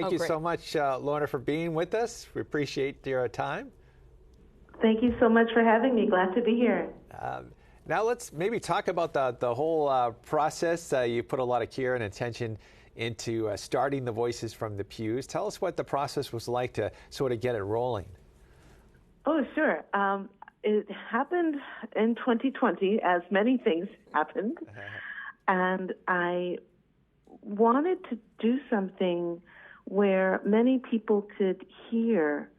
Thank you so much, Lorna, for being with us. We appreciate your time. Thank you so much for having me. Glad to be here. Now let's maybe talk about the whole process. You put a lot of care and attention into starting the Voices from the Pews. Tell us what the process was like to sort of get it rolling. Oh, sure. It happened in 2020, as many things happened. And I wanted to do something where many people could hear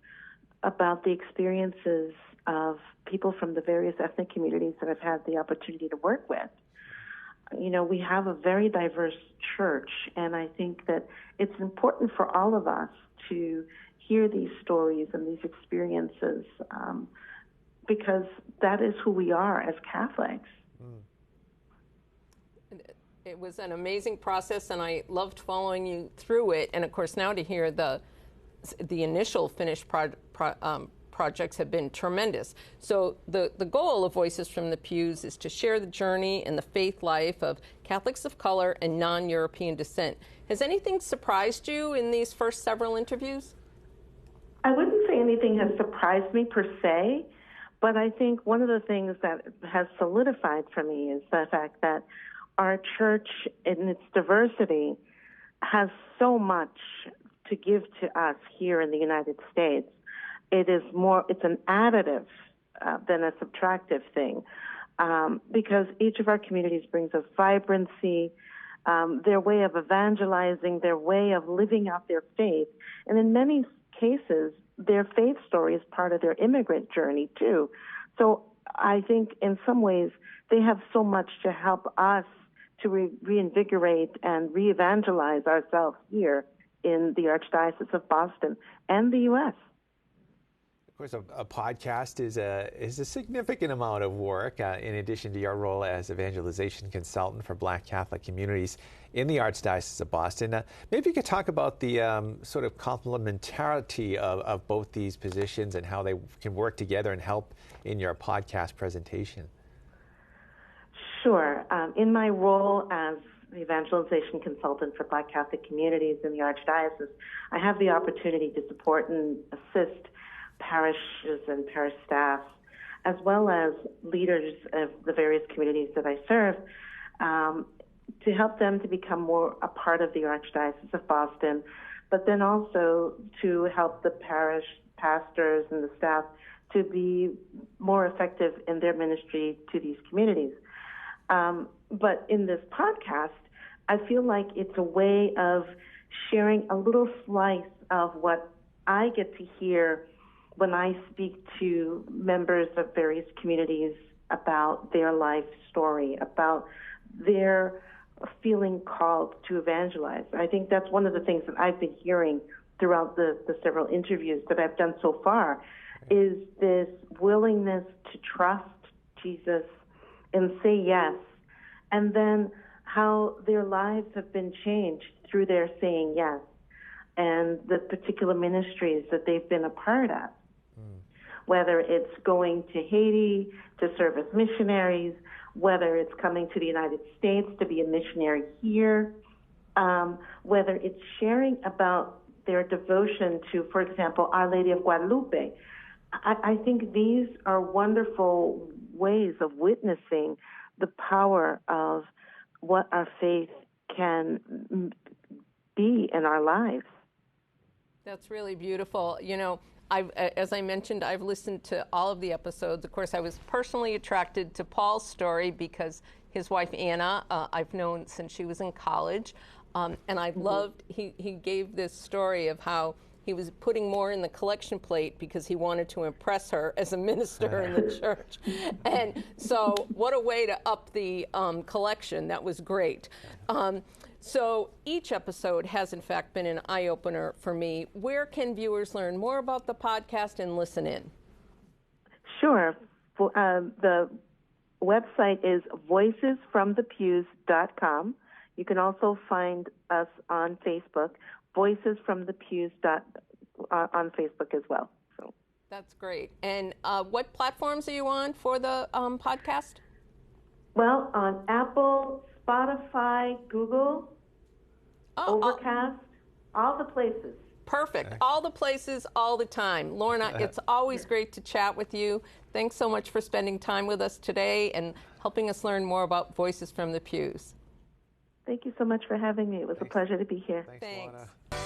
about the experiences of people from the various ethnic communities that I've had the opportunity to work with. You know, we have a very diverse church, and I think that it's important for all of us to hear these stories and these experiences because that is who we are as Catholics. It was an amazing process, and I loved following you through it. And of course, now to hear the initial finished projects have been tremendous. So the goal of Voices from the Pews is to share the journey and the faith life of Catholics of color and non-European descent. Has anything surprised you in these first several interviews? I wouldn't say anything has surprised me per se, but I think one of the things that has solidified for me is the fact that our church in its diversity has so much to give to us here in the United States. It's an additive than a subtractive thing because each of our communities brings us vibrancy, their way of evangelizing, their way of living out their faith. And in many cases, their faith story is part of their immigrant journey too. So I think in some ways they have so much to help us to reinvigorate and re-evangelize ourselves here in the Archdiocese of Boston and the U.S. Of course, a podcast is a significant amount of work in addition to your role as evangelization consultant for Black Catholic communities in the Archdiocese of Boston. Maybe you could talk about the sort of complementarity of both these positions and how they can work together and help in your podcast presentation. Sure. In my role as the evangelization consultant for Black Catholic communities in the Archdiocese, I have the opportunity to support and assist parishes and parish staff, as well as leaders of the various communities that I serve, to help them to become more a part of the Archdiocese of Boston, but then also to help the parish pastors and the staff to be more effective in their ministry to these communities. But in this podcast, I feel like it's a way of sharing a little slice of what I get to hear when I speak to members of various communities about their life story, about their feeling called to evangelize. I think that's one of the things that I've been hearing throughout the several interviews that I've done so far, is this willingness to trust Jesus and say yes, and then how their lives have been changed through their saying yes, and the particular ministries that they've been a part of. Whether it's going to Haiti to serve as missionaries, whether it's coming to the United States to be a missionary here, whether it's sharing about their devotion to, for example, Our Lady of Guadalupe. I think these are wonderful ways of witnessing the power of what our faith can be in our lives. That's really beautiful. You know, as I mentioned, I've listened to all of the episodes. Of course, I was personally attracted to Paul's story because his wife, Anna, I've known since she was in college. And I loved, he gave this story of how he was putting more in the collection plate because he wanted to impress her as a minister in the church. And so what a way to up the collection. That was great. So each episode has, in fact, been an eye-opener for me. Where can viewers learn more about the podcast and listen in? Sure. The website is voicesfromthepews.com. You can also find us on Facebook, Voices from the Pews on Facebook as well. So that's great. And what platforms are you on for the podcast? Well, on Apple, Spotify, Google, Overcast, All the places. Perfect. All the places, all the time. Lorna, it's always great to chat with you. Thanks so much for spending time with us today and helping us learn more about Voices from the Pews. Thank you so much for having me. It was a pleasure to be here. Thanks. Lorna.